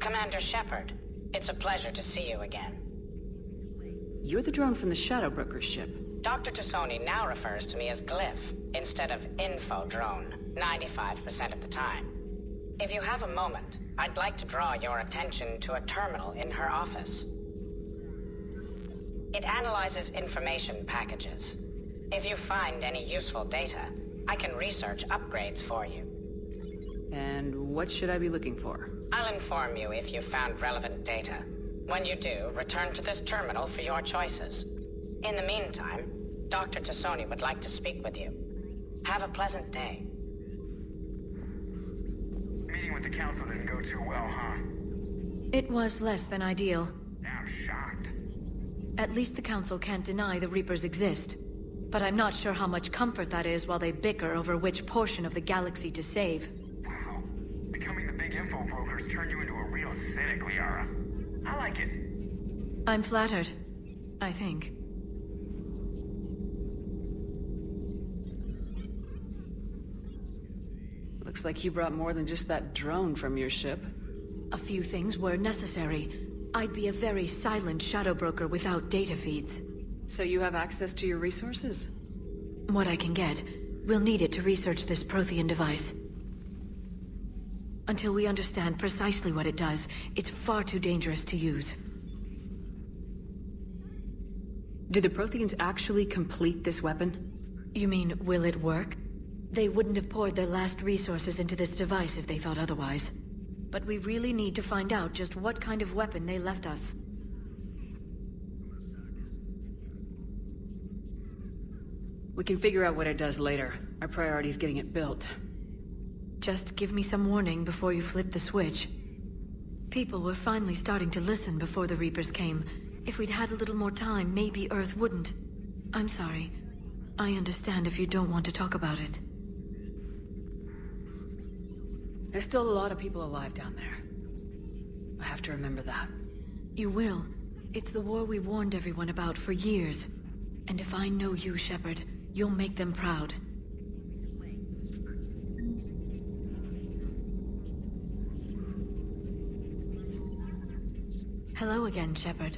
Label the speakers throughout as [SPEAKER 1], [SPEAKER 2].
[SPEAKER 1] Commander Shepard, it's a pleasure to see you again.
[SPEAKER 2] You're the drone from the Shadow Broker's ship.
[SPEAKER 1] Dr. Tassoni now refers to me as Glyph, instead of Info Drone, 95% of the time. If you have a moment, I'd like to draw your attention to a terminal in her office. It analyzes information packages. If you find any useful data, I can research upgrades for you.
[SPEAKER 2] And what should I be looking for?
[SPEAKER 1] I'll inform you if you found relevant data. When you do, return to this terminal for your choices. In the meantime, Dr. Tassoni would like to speak with you. Have a pleasant day.
[SPEAKER 3] Meeting with the council didn't go too well, huh?
[SPEAKER 4] It was less than ideal.
[SPEAKER 3] I'm shocked.
[SPEAKER 4] At least the council can't deny the Reapers exist. But I'm not sure how much comfort that is while they bicker over which portion of the galaxy to save.
[SPEAKER 3] Wow. Becoming the big info brokers turned you into a real cynic, Liara. I like it.
[SPEAKER 4] I'm flattered. I think.
[SPEAKER 2] Looks like you brought more than just that drone from your ship.
[SPEAKER 4] A few things were necessary. I'd be a very silent shadow broker without data feeds.
[SPEAKER 2] So you have access to your resources?
[SPEAKER 4] What I can get. We'll need it to research this Prothean device. Until we understand precisely what it does, it's far too dangerous to use.
[SPEAKER 2] Do the Protheans actually complete this weapon?
[SPEAKER 4] You mean, will it work? They wouldn't have poured their last resources into this device if they thought otherwise. But we really need to find out just what kind of weapon they left us.
[SPEAKER 2] We can figure out what it does later. Our priority is getting it built.
[SPEAKER 4] Just give me some warning before you flip the switch. People were finally starting to listen before the Reapers came. If we'd had a little more time, maybe Earth wouldn't. I'm sorry. I understand if you don't want to talk about it.
[SPEAKER 2] There's still a lot of people alive down there. I have to remember that.
[SPEAKER 4] You will. It's the war we warned everyone about for years. And if I know you, Shepard, you'll make them proud. Hello again, Shepard.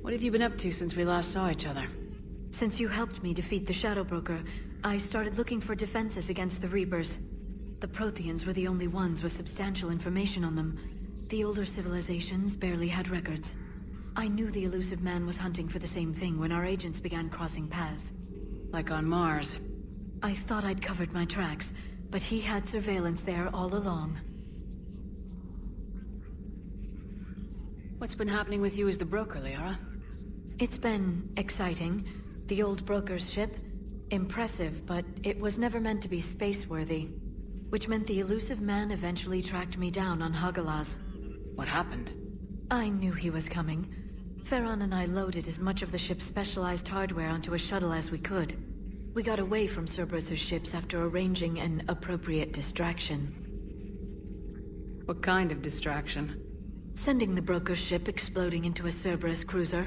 [SPEAKER 2] What have you been up to since we last saw each other?
[SPEAKER 4] Since you helped me defeat the Shadow Broker, I started looking for defenses against the Reapers. The Protheans were the only ones with substantial information on them. The older civilizations barely had records. I knew the elusive man was hunting for the same thing when our agents began crossing paths.
[SPEAKER 2] Like on Mars.
[SPEAKER 4] I thought I'd covered my tracks, but he had surveillance there all along.
[SPEAKER 2] What's been happening with you as the broker, Liara?
[SPEAKER 4] It's been exciting. The old broker's ship? Impressive, but it was never meant to be space-worthy. Which meant the elusive man eventually tracked me down on Hagalaz.
[SPEAKER 2] What happened?
[SPEAKER 4] I knew he was coming. Farron and I loaded as much of the ship's specialized hardware onto a shuttle as we could. We got away from Cerberus's ships after arranging an appropriate distraction.
[SPEAKER 2] What kind of distraction?
[SPEAKER 4] Sending the broker's ship exploding into a Cerberus cruiser.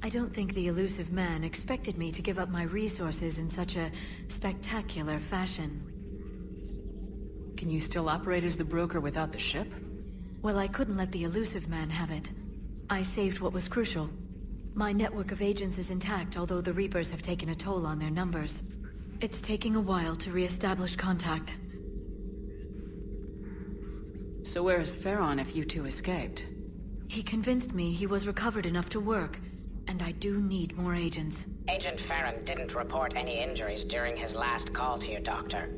[SPEAKER 4] I don't think the elusive man expected me to give up my resources in such a spectacular fashion.
[SPEAKER 2] Can you still operate as the broker without the ship?
[SPEAKER 4] Well, I couldn't let the elusive man have it. I saved what was crucial. My network of agents is intact, although the Reapers have taken a toll on their numbers. It's taking a while to re-establish contact.
[SPEAKER 2] So where is Farron if you two escaped?
[SPEAKER 4] He convinced me he was recovered enough to work, and I do need more agents.
[SPEAKER 1] Agent Farron didn't report any injuries during his last call to you, Doctor.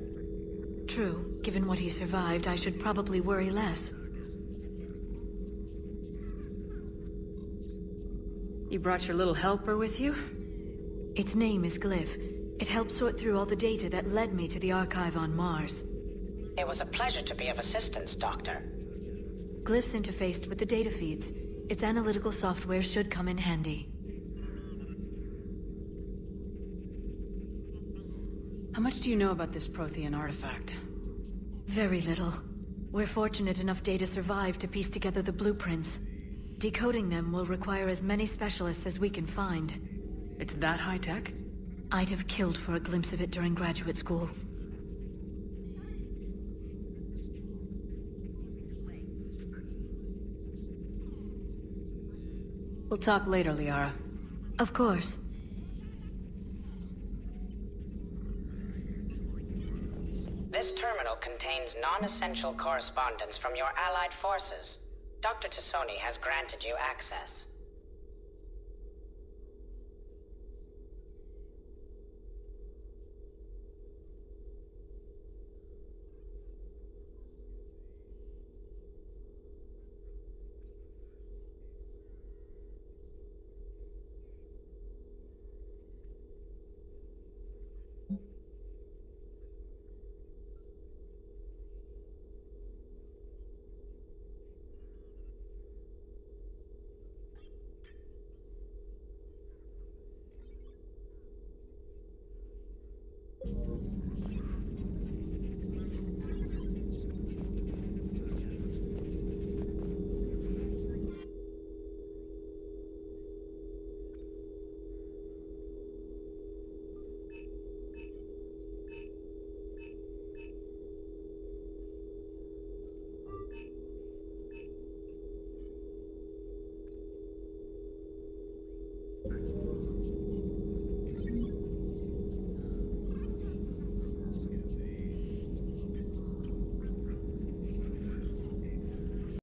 [SPEAKER 4] True. Given what he survived, I should probably worry less.
[SPEAKER 2] You brought your little helper with you?
[SPEAKER 4] Its name is Glyph. It helped sort through all the data that led me to the archive on Mars.
[SPEAKER 1] It was a pleasure to be of assistance, Doctor.
[SPEAKER 4] Glyph's interfaced with the data feeds. Its analytical software should come in handy.
[SPEAKER 2] How much do you know about this Prothean artifact?
[SPEAKER 4] Very little. We're fortunate enough data survived to piece together the blueprints. Decoding them will require as many specialists as we can find.
[SPEAKER 2] It's that high-tech?
[SPEAKER 4] I'd have killed for a glimpse of it during graduate school.
[SPEAKER 2] We'll talk later, Liara.
[SPEAKER 4] Of course.
[SPEAKER 1] This terminal contains non-essential correspondence from your allied forces. Dr. Tassoni has granted you access.